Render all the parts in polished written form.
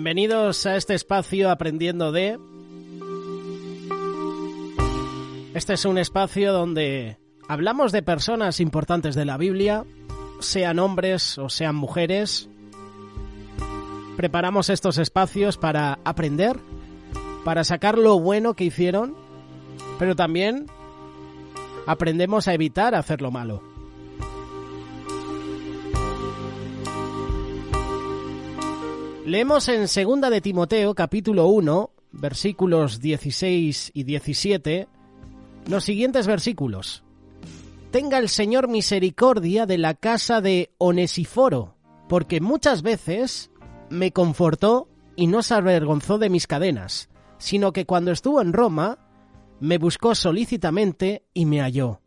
Bienvenidos a este espacio Aprendiendo de... Este es un espacio donde hablamos de personas importantes de la Biblia, sean hombres o sean mujeres. Preparamos estos espacios para aprender, para sacar lo bueno que hicieron, pero también aprendemos a evitar hacer lo malo. Leemos en 2 de Timoteo, capítulo 1, versículos 16 y 17, los siguientes versículos. Tenga el Señor misericordia de la casa de Onesíforo, porque muchas veces me confortó y no se avergonzó de mis cadenas, sino que cuando estuvo en Roma, me buscó solícitamente y me halló.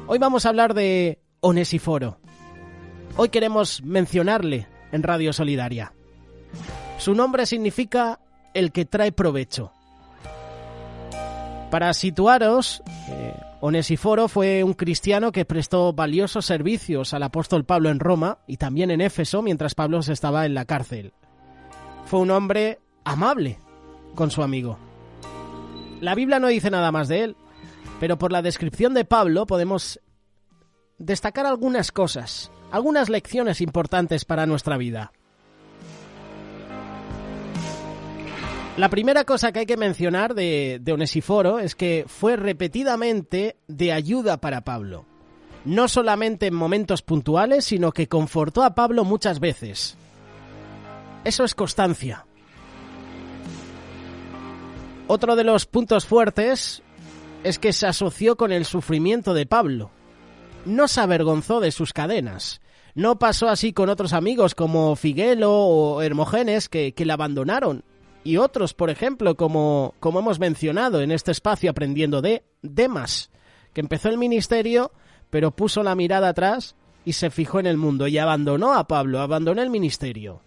Hoy vamos a hablar de Onesíforo. Hoy queremos mencionarle en Radio Solidaria. Su nombre significa el que trae provecho. Para situaros, Onesíforo fue un cristiano que prestó valiosos servicios al apóstol Pablo en Roma y también en Éfeso mientras Pablo estaba en la cárcel. Fue un hombre amable con su amigo. La Biblia no dice nada más de él, pero por la descripción de Pablo podemos destacar algunas cosas, algunas lecciones importantes para nuestra vida. La primera cosa que hay que mencionar de Onesíforo es que fue repetidamente de ayuda para Pablo. No solamente en momentos puntuales, sino que confortó a Pablo muchas veces. Eso es constancia. Otro de los puntos fuertes es que se asoció con el sufrimiento de Pablo. No se avergonzó de sus cadenas. No pasó así con otros amigos como Figuelo o Hermógenes que le abandonaron. Y otros, por ejemplo, como hemos mencionado en este espacio Aprendiendo de Demas, que empezó el ministerio, pero puso la mirada atrás y se fijó en el mundo y abandonó a Pablo, abandonó el ministerio.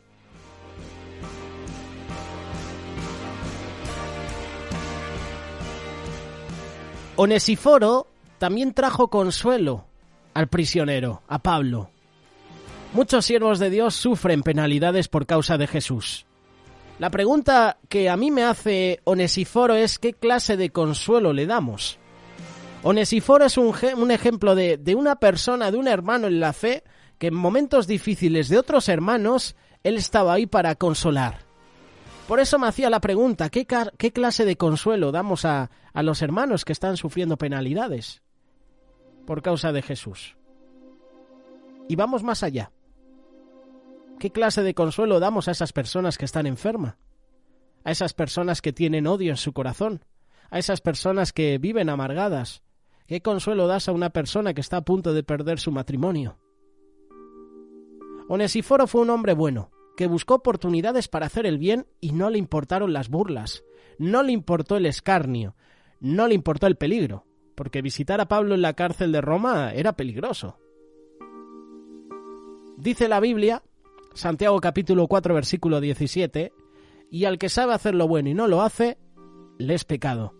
Onesíforo también trajo consuelo al prisionero, a Pablo. Muchos siervos de Dios sufren penalidades por causa de Jesús. La pregunta que a mí me hace Onesíforo es ¿qué clase de consuelo le damos? Onesíforo es un ejemplo de una persona, de un hermano en la fe, que en momentos difíciles de otros hermanos, él estaba ahí para consolar. Por eso me hacía la pregunta, ¿qué clase de consuelo damos a los hermanos que están sufriendo penalidades por causa de Jesús? Y vamos más allá. ¿Qué clase de consuelo damos a esas personas que están enfermas? A esas personas que tienen odio en su corazón, a esas personas que viven amargadas. ¿Qué consuelo das a una persona que está a punto de perder su matrimonio? Onesíforo fue un hombre bueno, que buscó oportunidades para hacer el bien y no le importaron las burlas, no le importó el escarnio, no le importó el peligro, porque visitar a Pablo en la cárcel de Roma era peligroso. Dice la Biblia, Santiago capítulo 4 versículo 17, y al que sabe hacer lo bueno y no lo hace, le es pecado.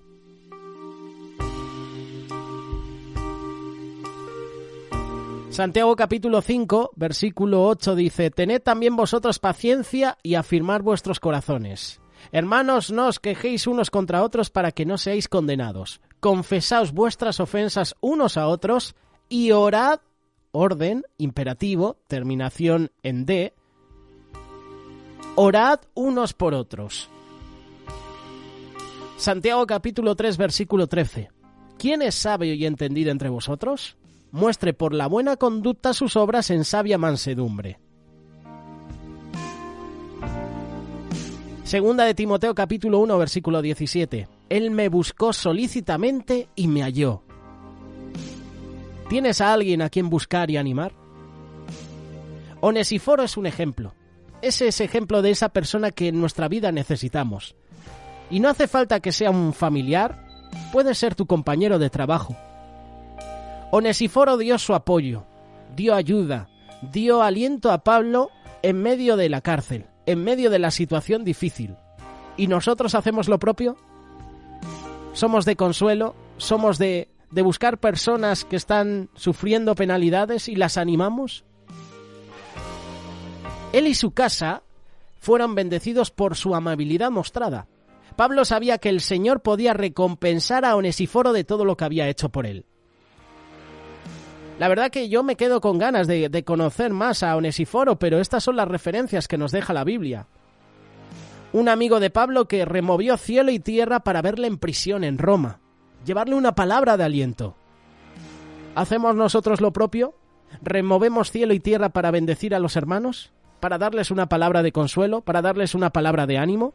Santiago capítulo 5 versículo 8 dice, tened también vosotros paciencia y afirmad vuestros corazones. Hermanos, no os quejéis unos contra otros para que no seáis condenados. Confesaos vuestras ofensas unos a otros y orad, orden, imperativo, terminación en D, orad unos por otros. Santiago capítulo 3 versículo 13. ¿Quién es sabio y entendido entre vosotros? Muestre por la buena conducta sus obras en sabia mansedumbre. Segunda de Timoteo capítulo 1 versículo 17. Él me buscó solícitamente y me halló. ¿Tienes a alguien a quien buscar y animar? Onesíforo es un ejemplo. Ese es ejemplo de esa persona que en nuestra vida necesitamos. Y no hace falta que sea un familiar, puede ser tu compañero de trabajo. Onesíforo dio su apoyo, dio ayuda, dio aliento a Pablo en medio de la cárcel, en medio de la situación difícil. ¿Y nosotros hacemos lo propio? ¿Somos de consuelo? ¿Somos de buscar personas que están sufriendo penalidades y las animamos? Él y su casa fueron bendecidos por su amabilidad mostrada. Pablo sabía que el Señor podía recompensar a Onesíforo de todo lo que había hecho por él. La verdad que yo me quedo con ganas de conocer más a Onesíforo, pero estas son las referencias que nos deja la Biblia. Un amigo de Pablo que removió cielo y tierra para verle en prisión en Roma, llevarle una palabra de aliento. ¿Hacemos nosotros lo propio? ¿Removemos cielo y tierra para bendecir a los hermanos? ¿Para darles una palabra de consuelo? ¿Para darles una palabra de ánimo?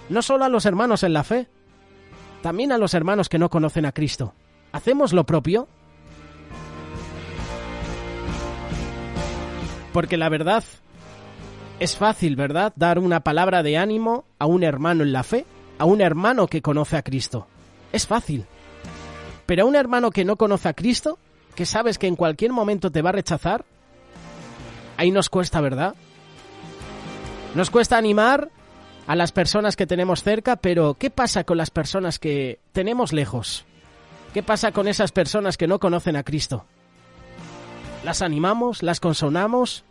No solo a los hermanos en la fe, también a los hermanos que no conocen a Cristo. ¿Hacemos lo propio? Porque la verdad, es fácil, ¿verdad?, dar una palabra de ánimo a un hermano en la fe, a un hermano que conoce a Cristo. Es fácil. Pero a un hermano que no conoce a Cristo, que sabes que en cualquier momento te va a rechazar, ahí nos cuesta, ¿verdad? Nos cuesta animar a las personas que tenemos cerca, pero ¿qué pasa con las personas que tenemos lejos? ¿Qué pasa con esas personas que no conocen a Cristo? ¿Las animamos? ¿Las consolamos?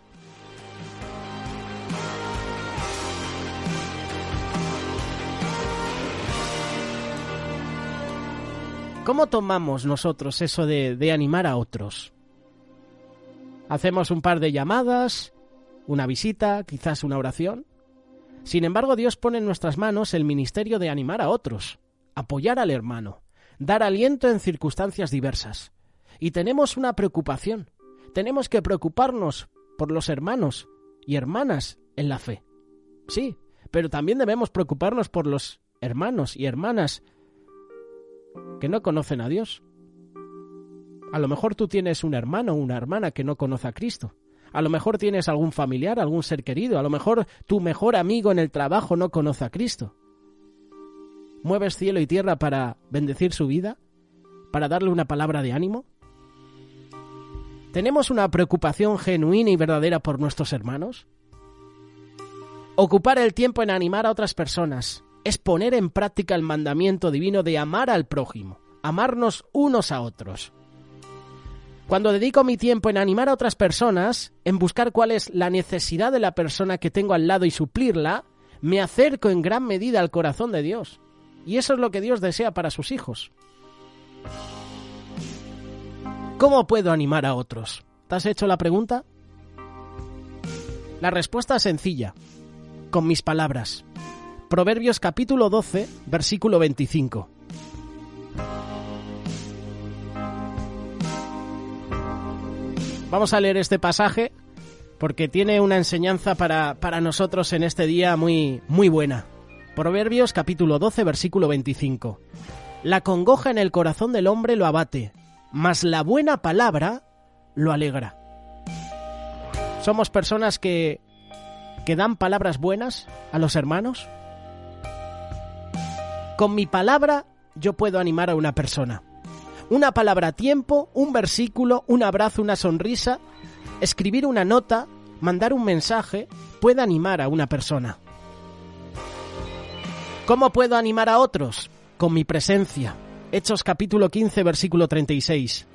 ¿Cómo tomamos nosotros eso de animar a otros? ¿Hacemos un par de llamadas, una visita, quizás una oración? Sin embargo, Dios pone en nuestras manos el ministerio de animar a otros, apoyar al hermano, dar aliento en circunstancias diversas. Y tenemos una preocupación. Tenemos que preocuparnos por los hermanos y hermanas en la fe. Sí, pero también debemos preocuparnos por los hermanos y hermanas que no conocen a Dios. A lo mejor tú tienes un hermano o una hermana que no conoce a Cristo. A lo mejor tienes algún familiar, algún ser querido. A lo mejor tu mejor amigo en el trabajo no conoce a Cristo. ¿Mueves cielo y tierra para bendecir su vida? ¿Para darle una palabra de ánimo? ¿Tenemos una preocupación genuina y verdadera por nuestros hermanos? Ocupar el tiempo en animar a otras personas es poner en práctica el mandamiento divino de amar al prójimo, amarnos unos a otros. Cuando dedico mi tiempo en animar a otras personas, en buscar cuál es la necesidad de la persona que tengo al lado y suplirla, me acerco en gran medida al corazón de Dios. Y eso es lo que Dios desea para sus hijos. ¿Cómo puedo animar a otros? ¿Te has hecho la pregunta? La respuesta es sencilla, con mis palabras. Proverbios capítulo 12, versículo 25. Vamos a leer este pasaje porque tiene una enseñanza para nosotros en este día muy, muy buena. Proverbios capítulo 12, versículo 25. La congoja en el corazón del hombre lo abate, mas la buena palabra lo alegra. ¿Somos personas que dan palabras buenas a los hermanos? Con mi palabra yo puedo animar a una persona. Una palabra a tiempo, un versículo, un abrazo, una sonrisa, escribir una nota, mandar un mensaje, puede animar a una persona. ¿Cómo puedo animar a otros? Con mi presencia. Hechos capítulo 15, versículo 36.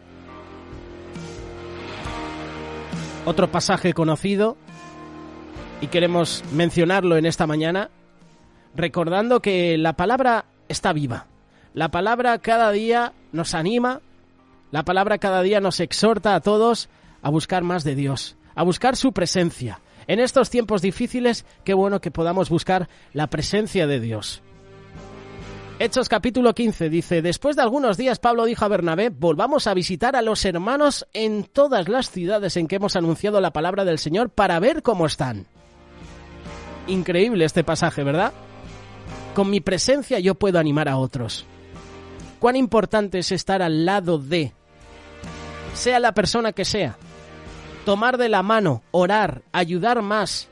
Otro pasaje conocido, y queremos mencionarlo en esta mañana, recordando que la palabra está viva. La palabra cada día nos anima, la palabra cada día nos exhorta a todos a buscar más de Dios, a buscar su presencia. En estos tiempos difíciles, qué bueno que podamos buscar la presencia de Dios. Hechos capítulo 15 dice: después de algunos días Pablo dijo a Bernabé: volvamos a visitar a los hermanos en todas las ciudades en que hemos anunciado la palabra del Señor para ver cómo están. Increíble este pasaje, ¿verdad? Con mi presencia yo puedo animar a otros. Cuán importante es estar al lado de, sea la persona que sea, tomar de la mano, orar, ayudar más.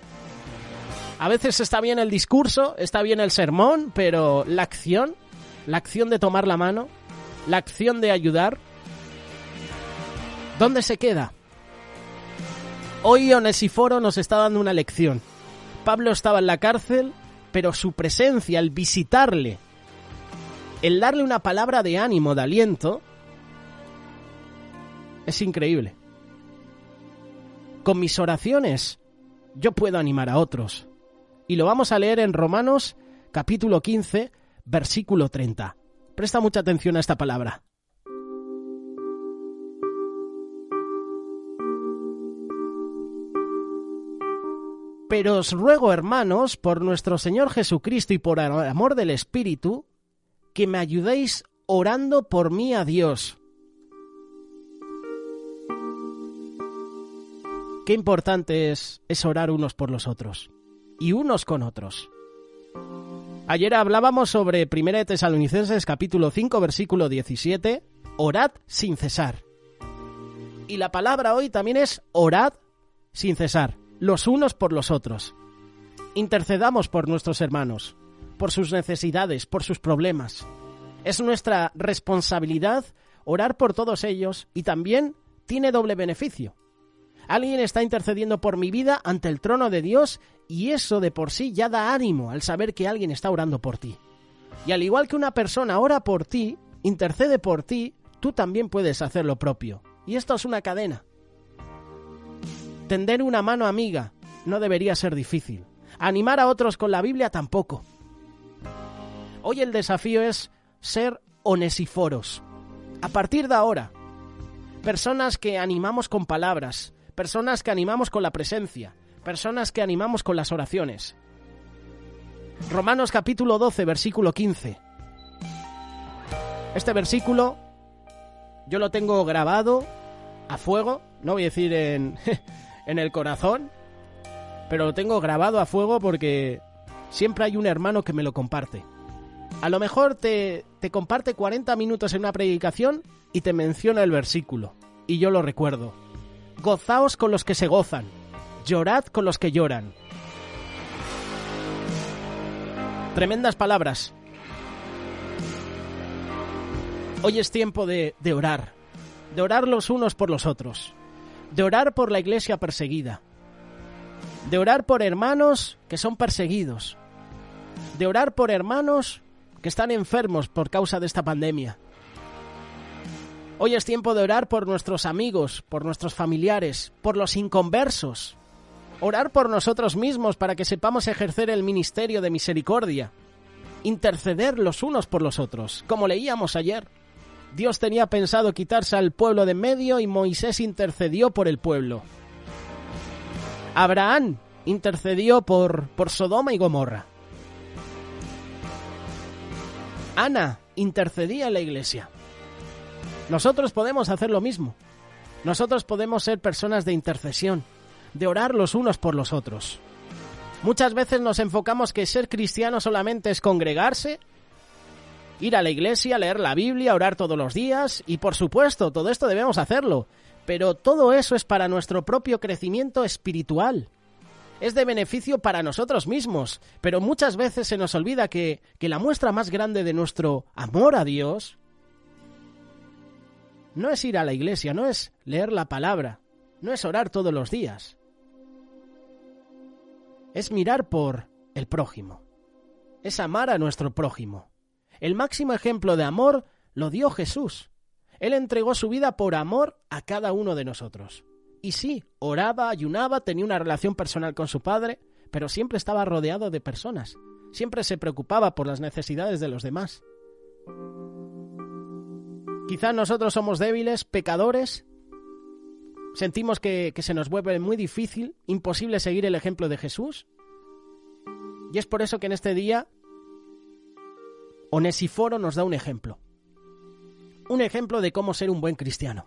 A veces está bien el discurso, está bien el sermón, pero la acción de tomar la mano, la acción de ayudar, ¿dónde se queda? Hoy Onesíforo nos está dando una lección. Pablo estaba en la cárcel, pero su presencia, el visitarle, el darle una palabra de ánimo, de aliento, es increíble. Con mis oraciones, yo puedo animar a otros. Y lo vamos a leer en Romanos capítulo 15, versículo 30. Presta mucha atención a esta palabra. Pero os ruego, hermanos, por nuestro Señor Jesucristo y por el amor del Espíritu, que me ayudéis orando por mí a Dios. Qué importante es orar unos por los otros y unos con otros. Ayer hablábamos sobre 1 Tesalonicenses capítulo 5, versículo 17, orad sin cesar. Y la palabra hoy también es orad sin cesar, los unos por los otros. Intercedamos por nuestros hermanos, por sus necesidades, por sus problemas. Es nuestra responsabilidad orar por todos ellos y también tiene doble beneficio. Alguien está intercediendo por mi vida ante el trono de Dios y eso de por sí ya da ánimo al saber que alguien está orando por ti. Y al igual que una persona ora por ti, intercede por ti, tú también puedes hacer lo propio. Y esto es una cadena. Tender una mano amiga no debería ser difícil. Animar a otros con la Biblia tampoco. Hoy el desafío es ser onesíforos. A partir de ahora, personas que animamos con palabras, personas que animamos con la presencia, personas que animamos con las oraciones. Romanos capítulo 12, versículo 15. Este versículo yo lo tengo grabado a fuego, no voy a decir en el corazón, pero lo tengo grabado a fuego porque siempre hay un hermano que me lo comparte. A lo mejor te comparte 40 minutos en una predicación y te menciona el versículo, y yo lo recuerdo. Gozaos con los que se gozan, llorad con los que lloran. Tremendas palabras. Hoy es tiempo de orar los unos por los otros, de orar por la iglesia perseguida, de orar por hermanos que son perseguidos, de orar por hermanos que están enfermos por causa de esta pandemia. Hoy es tiempo de orar por nuestros amigos, por nuestros familiares, por los inconversos. Orar por nosotros mismos para que sepamos ejercer el ministerio de misericordia. Interceder los unos por los otros, como leíamos ayer. Dios tenía pensado quitarse al pueblo de en medio y Moisés intercedió por el pueblo. Abraham intercedió por Sodoma y Gomorra. Ana intercedía en la iglesia. Nosotros podemos hacer lo mismo. Nosotros podemos ser personas de intercesión, de orar los unos por los otros. Muchas veces nos enfocamos que ser cristiano solamente es congregarse, ir a la iglesia, leer la Biblia, orar todos los días, y por supuesto, todo esto debemos hacerlo, pero todo eso es para nuestro propio crecimiento espiritual. Es de beneficio para nosotros mismos, pero muchas veces se nos olvida que la muestra más grande de nuestro amor a Dios no es ir a la iglesia, no es leer la palabra, no es orar todos los días. Es mirar por el prójimo, es amar a nuestro prójimo. El máximo ejemplo de amor lo dio Jesús. Él entregó su vida por amor a cada uno de nosotros. Y sí, oraba, ayunaba, tenía una relación personal con su Padre, pero siempre estaba rodeado de personas. Siempre se preocupaba por las necesidades de los demás. Quizá nosotros somos débiles, pecadores. Sentimos que se nos vuelve muy difícil, imposible seguir el ejemplo de Jesús. Y es por eso que en este día Onesíforo nos da un ejemplo. Un ejemplo de cómo ser un buen cristiano.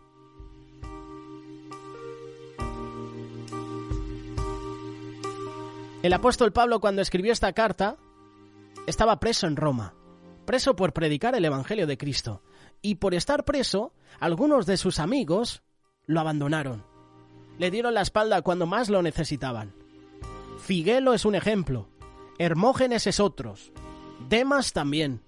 El apóstol Pablo, cuando escribió esta carta, estaba preso en Roma, preso por predicar el Evangelio de Cristo. Y por estar preso, algunos de sus amigos lo abandonaron. Le dieron la espalda cuando más lo necesitaban. Figuelo es un ejemplo, Hermógenes es otro, Demas también.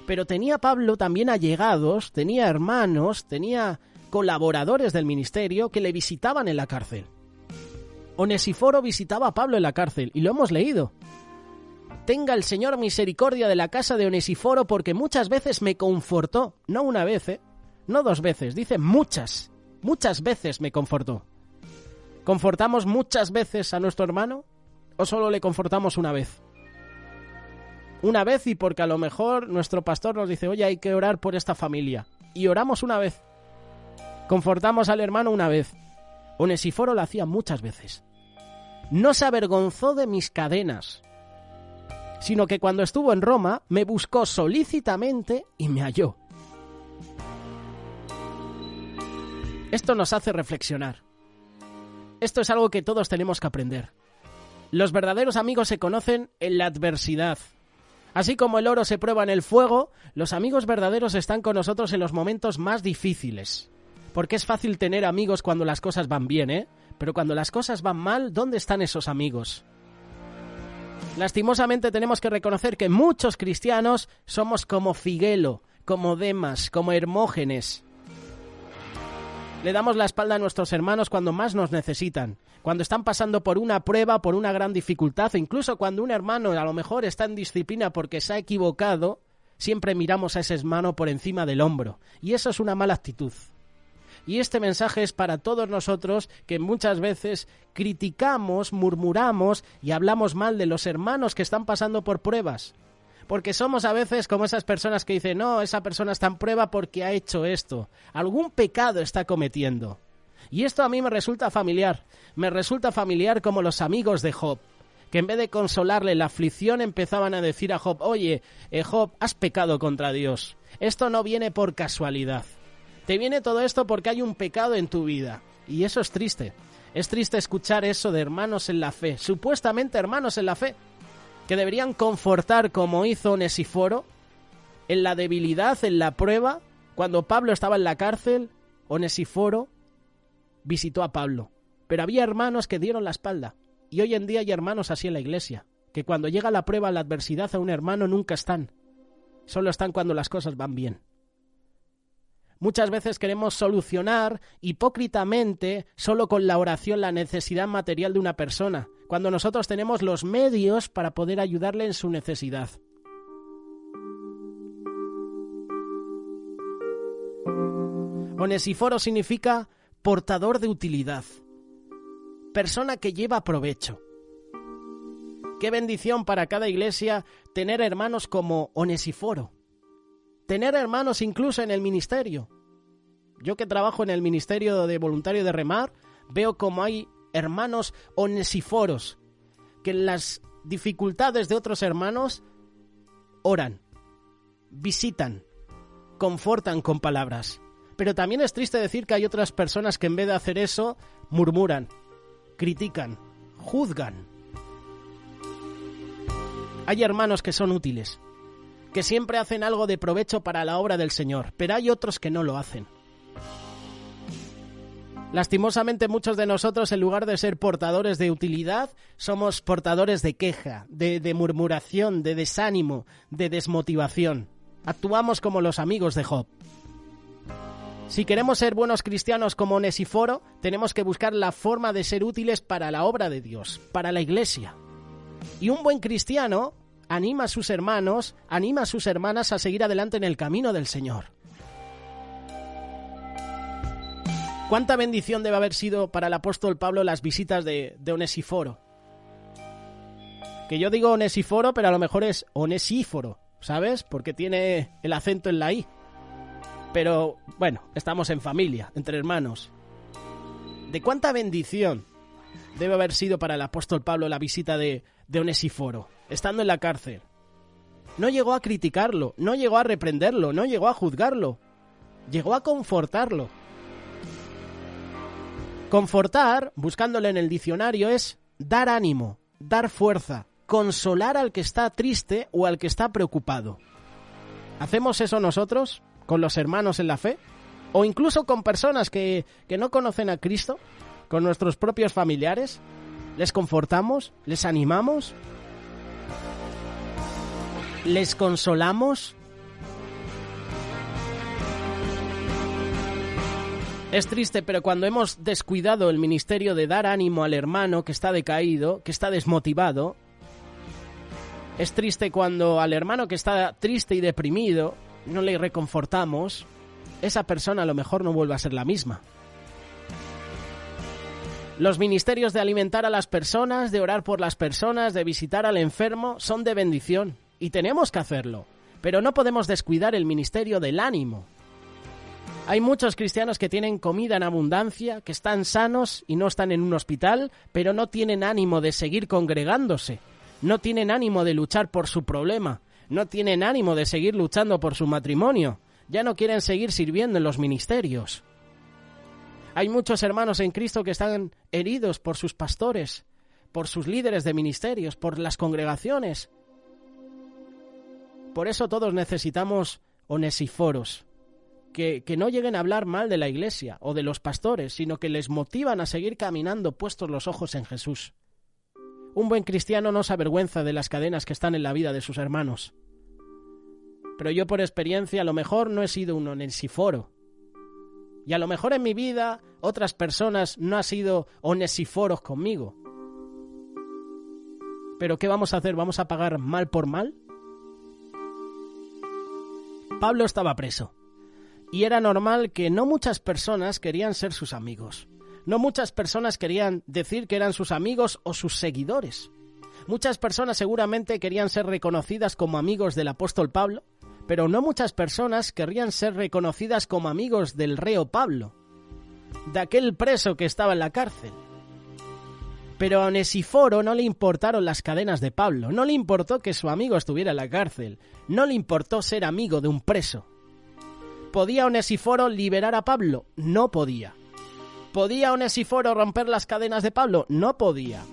Pero tenía Pablo también allegados, tenía hermanos, tenía colaboradores del ministerio que le visitaban en la cárcel. Onesíforo visitaba a Pablo en la cárcel, y lo hemos leído. Tenga el Señor misericordia de la casa de Onesíforo, porque muchas veces me confortó, no una vez, no 2 veces, dice muchas veces me confortó. ¿Confortamos muchas veces a nuestro hermano o solo le confortamos una vez? Una vez y porque a lo mejor nuestro pastor nos dice, oye, hay que orar por esta familia. Y oramos una vez. Confortamos al hermano una vez. Onesíforo lo hacía muchas veces. No se avergonzó de mis cadenas, sino que cuando estuvo en Roma me buscó solícitamente y me halló. Esto nos hace reflexionar. Esto es algo que todos tenemos que aprender. Los verdaderos amigos se conocen en la adversidad. Así como el oro se prueba en el fuego, los amigos verdaderos están con nosotros en los momentos más difíciles. Porque es fácil tener amigos cuando las cosas van bien, ¿eh? Pero cuando las cosas van mal, ¿dónde están esos amigos? Lastimosamente tenemos que reconocer que muchos cristianos somos como Figuelo, como Demas, como Hermógenes. Le damos la espalda a nuestros hermanos cuando más nos necesitan, cuando están pasando por una prueba, por una gran dificultad, e incluso cuando un hermano a lo mejor está en disciplina porque se ha equivocado, siempre miramos a ese hermano por encima del hombro. Y eso es una mala actitud. Y este mensaje es para todos nosotros que muchas veces criticamos, murmuramos y hablamos mal de los hermanos que están pasando por pruebas. Porque somos a veces como esas personas que dicen, no, esa persona está en prueba porque ha hecho esto. Algún pecado está cometiendo. Y esto a mí me resulta familiar. Me resulta familiar como los amigos de Job, que en vez de consolarle la aflicción empezaban a decir a Job, oye, Job, has pecado contra Dios. Esto no viene por casualidad. Te viene todo esto porque hay un pecado en tu vida. Y eso es triste. Es triste escuchar eso de hermanos en la fe, supuestamente hermanos en la fe, que deberían confortar como hizo Onesíforo en la debilidad, en la prueba. Cuando Pablo estaba en la cárcel, Onesíforo visitó a Pablo. Pero había hermanos que dieron la espalda. Y hoy en día hay hermanos así en la iglesia, que cuando llega la prueba, la adversidad a un hermano nunca están. Solo están cuando las cosas van bien. Muchas veces queremos solucionar hipócritamente solo con la oración la necesidad material de una persona, cuando nosotros tenemos los medios para poder ayudarle en su necesidad. Onesíforo significa portador de utilidad, persona que lleva provecho. Qué bendición para cada iglesia tener hermanos como Onesíforo. Tener hermanos incluso en el ministerio. Yo que trabajo en el ministerio de voluntario de Remar, veo como hay hermanos onesíforos que en las dificultades de otros hermanos oran, visitan, confortan con palabras. Pero también es triste decir que hay otras personas que en vez de hacer eso, murmuran, critican, juzgan. Hay hermanos que son útiles, que siempre hacen algo de provecho para la obra del Señor, pero hay otros que no lo hacen. Lastimosamente muchos de nosotros, en lugar de ser portadores de utilidad, somos portadores de queja, de murmuración, de desánimo, de desmotivación. Actuamos como los amigos de Job. Si queremos ser buenos cristianos como Onesíforo, tenemos que buscar la forma de ser útiles para la obra de Dios, para la iglesia. Y un buen cristiano anima a sus hermanos, anima a sus hermanas a seguir adelante en el camino del Señor. ¿Cuánta bendición debe haber sido para el apóstol Pablo las visitas de Onesíforo? Que yo digo Onesíforo, pero a lo mejor es Onesíforo, ¿sabes? Porque tiene el acento en la I. Pero, bueno, estamos en familia, entre hermanos. ¿De cuánta bendición debe haber sido para el apóstol Pablo la visita de Onesíforo, estando en la cárcel? No llegó a criticarlo, no llegó a reprenderlo, no llegó a juzgarlo. Llegó a confortarlo. Confortar, buscándolo en el diccionario, es dar ánimo, dar fuerza, consolar al que está triste o al que está preocupado. ¿Hacemos eso nosotros con los hermanos en la fe? ¿O incluso con personas que no conocen a Cristo? ¿Con nuestros propios familiares? ¿Les confortamos? ¿Les animamos? ¿Les consolamos? Es triste, pero cuando hemos descuidado el ministerio de dar ánimo al hermano que está decaído, que está desmotivado, es triste cuando al hermano que está triste y deprimido no le reconfortamos, esa persona a lo mejor no vuelve a ser la misma. Los ministerios de alimentar a las personas, de orar por las personas, de visitar al enfermo, son de bendición y tenemos que hacerlo, pero no podemos descuidar el ministerio del ánimo. Hay muchos cristianos que tienen comida en abundancia, que están sanos y no están en un hospital, pero no tienen ánimo de seguir congregándose, no tienen ánimo de luchar por su problema, no tienen ánimo de seguir luchando por su matrimonio, ya no quieren seguir sirviendo en los ministerios. Hay muchos hermanos en Cristo que están heridos por sus pastores, por sus líderes de ministerios, por las congregaciones. Por eso todos necesitamos onesíforos, que no lleguen a hablar mal de la iglesia o de los pastores, sino que les motivan a seguir caminando puestos los ojos en Jesús. Un buen cristiano no se avergüenza de las cadenas que están en la vida de sus hermanos. Pero yo por experiencia a lo mejor no he sido un onesíforo. Y a lo mejor en mi vida otras personas no han sido onesíforos conmigo. ¿Pero qué vamos a hacer? ¿Vamos a pagar mal por mal? Pablo estaba preso. Y era normal que no muchas personas querían ser sus amigos. No muchas personas querían decir que eran sus amigos o sus seguidores. Muchas personas seguramente querían ser reconocidas como amigos del apóstol Pablo, pero no muchas personas querrían ser reconocidas como amigos del reo Pablo, de aquel preso que estaba en la cárcel. Pero a Onesíforo no le importaron las cadenas de Pablo, no le importó que su amigo estuviera en la cárcel, no le importó ser amigo de un preso. ¿Podía Onesíforo liberar a Pablo? No podía. ¿Podía Onesíforo romper las cadenas de Pablo? No podía.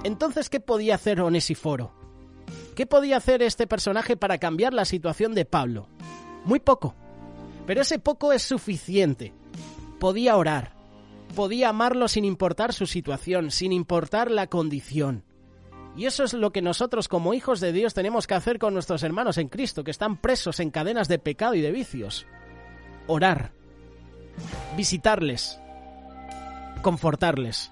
Entonces, ¿qué podía hacer Onesíforo? ¿Qué podía hacer este personaje para cambiar la situación de Pablo? Muy poco. Pero ese poco es suficiente. Podía orar. Podía amarlo sin importar su situación, sin importar la condición. Y eso es lo que nosotros como hijos de Dios tenemos que hacer con nuestros hermanos en Cristo, que están presos en cadenas de pecado y de vicios. Orar. Visitarles. Confortarles.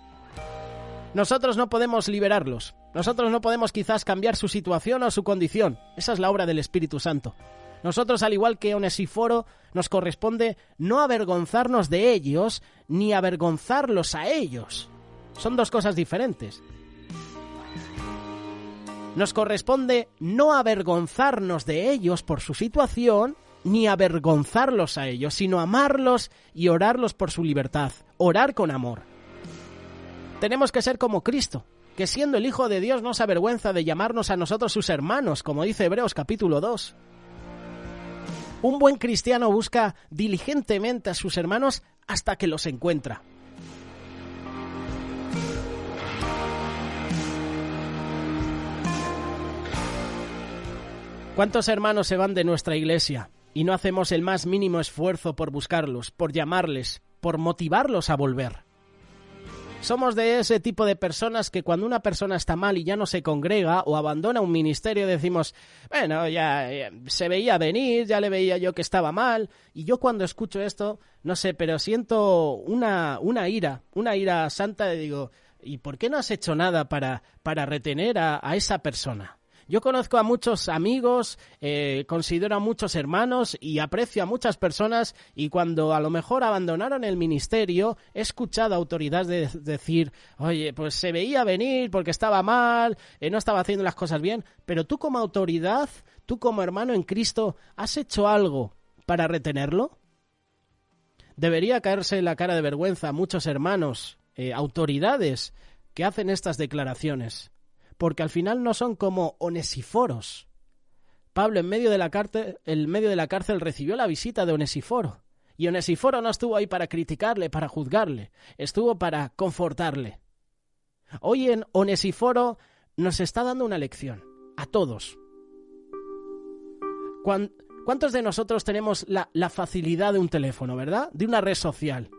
Nosotros no podemos liberarlos. Nosotros no podemos quizás cambiar su situación o su condición. Esa es la obra del Espíritu Santo. Nosotros, al igual que Onesíforo, nos corresponde no avergonzarnos de ellos, ni avergonzarlos a ellos. Son dos cosas diferentes. Nos corresponde no avergonzarnos de ellos por su situación, ni avergonzarlos a ellos, sino amarlos y orarlos por su libertad. Orar con amor. Tenemos que ser como Cristo, que siendo el Hijo de Dios no se avergüenza de llamarnos a nosotros sus hermanos, como dice Hebreos capítulo 2. Un buen cristiano busca diligentemente a sus hermanos hasta que los encuentra. ¿Cuántos hermanos se van de nuestra iglesia y no hacemos el más mínimo esfuerzo por buscarlos, por llamarles, por motivarlos a volver? Somos de ese tipo de personas que cuando una persona está mal y ya no se congrega o abandona un ministerio decimos, bueno, ya se veía venir, ya le veía yo que estaba mal. Y yo cuando escucho esto, no sé, pero siento una ira santa y digo, ¿y por qué no has hecho nada para retener a esa persona? Yo conozco a muchos amigos, considero a muchos hermanos y aprecio a muchas personas y cuando a lo mejor abandonaron el ministerio he escuchado a autoridades decir, oye, pues se veía venir porque estaba mal, no estaba haciendo las cosas bien, pero tú como autoridad, tú como hermano en Cristo, ¿has hecho algo para retenerlo? Debería caerse la cara de vergüenza a muchos hermanos, autoridades que hacen estas declaraciones. Porque al final no son como onesíforos. Pablo en medio de la cárcel recibió la visita de Onesíforo. Y Onesíforo no estuvo ahí para criticarle, para juzgarle. Estuvo para confortarle. Hoy en Onesíforo nos está dando una lección. A todos. ¿Cuántos de nosotros tenemos la facilidad de un teléfono, verdad? De una red social.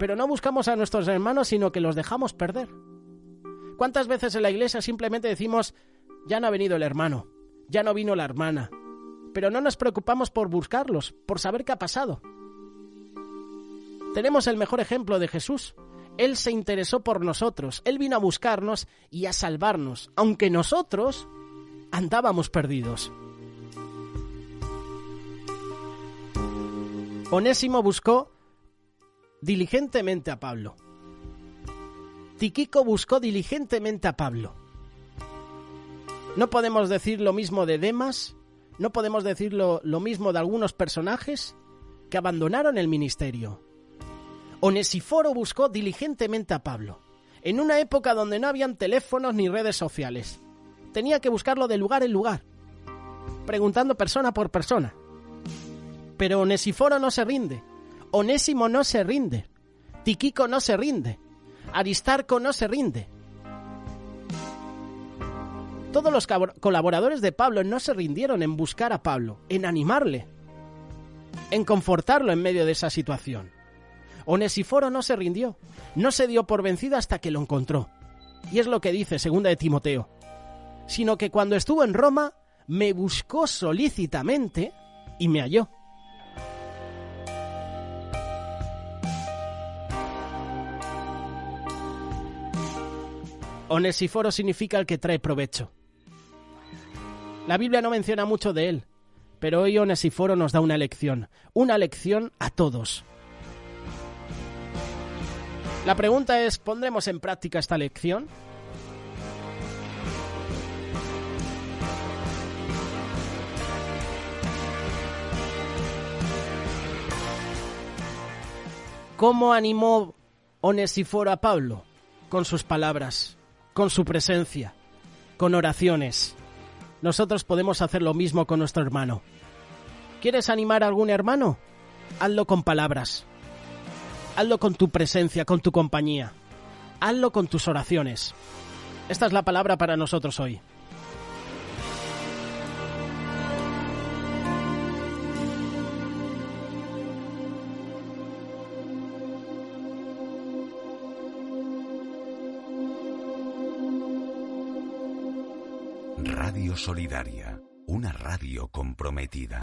Pero no buscamos a nuestros hermanos, sino que los dejamos perder. ¿Cuántas veces en la iglesia simplemente decimos, ya no ha venido el hermano, ya no vino la hermana, pero no nos preocupamos por buscarlos, por saber qué ha pasado? Tenemos el mejor ejemplo de Jesús. Él se interesó por nosotros, Él vino a buscarnos y a salvarnos, aunque nosotros andábamos perdidos. Onésimo buscó diligentemente a Pablo. Tíquico buscó diligentemente a Pablo. No podemos decir lo mismo de Demas, no podemos decir lo mismo de algunos personajes que abandonaron el ministerio. Onesíforo buscó diligentemente a Pablo, en una época donde no habían teléfonos ni redes sociales. Tenía que buscarlo de lugar en lugar, preguntando persona por persona. Pero Onesíforo no se rinde, Onésimo no se rinde, Tíquico no se rinde, Aristarco no se rinde. Todos los colaboradores de Pablo no se rindieron en buscar a Pablo, en animarle, en confortarlo en medio de esa situación. Onesíforo no se rindió, no se dio por vencido hasta que lo encontró. Y es lo que dice 2 de Timoteo. Sino que cuando estuvo en Roma, me buscó solícitamente y me halló. Onesíforo significa el que trae provecho. La Biblia no menciona mucho de él, pero hoy Onesíforo nos da una lección a todos. La pregunta es, ¿pondremos en práctica esta lección? ¿Cómo animó Onesíforo a Pablo? Con sus palabras, con su presencia, con oraciones. Nosotros podemos hacer lo mismo con nuestro hermano. ¿Quieres animar a algún hermano? Hazlo con palabras. Hazlo con tu presencia, con tu compañía. Hazlo con tus oraciones. Esta es la palabra para nosotros hoy. Radio Solidaria, una radio comprometida.